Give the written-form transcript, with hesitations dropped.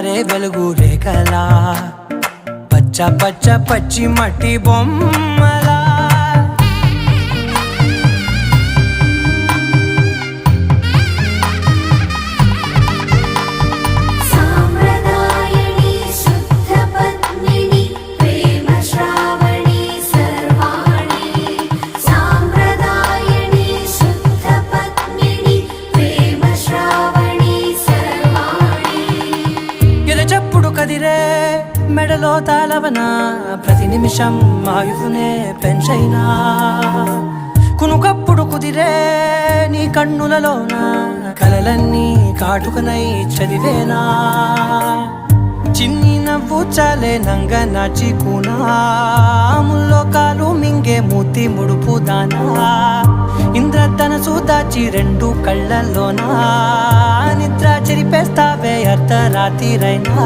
జారే వెలుగు రేఖలా పచ్చ పచ్చ పచ్చి మట్టి బొమ్మలా చెప్పుడు కదిరే మెడలో తాళవన ప్రతి నిమిషం ఆయుధునే పెంచైనా కునుకప్పుడు కుదిరే నీ కన్నులలోన కలలన్నీ కాటుకనై చదివేనా చిన్ని నవ్వు చాలే నంగ నాచి కూనాముల్లో కాలు మింగే మూతి ముడుపు దానా ఇంద్రధనసు దాచి రెండు కళ్ళల్లోనా నిద్ర చెరిపేస్తావే అర్ధరాత్రిరైనా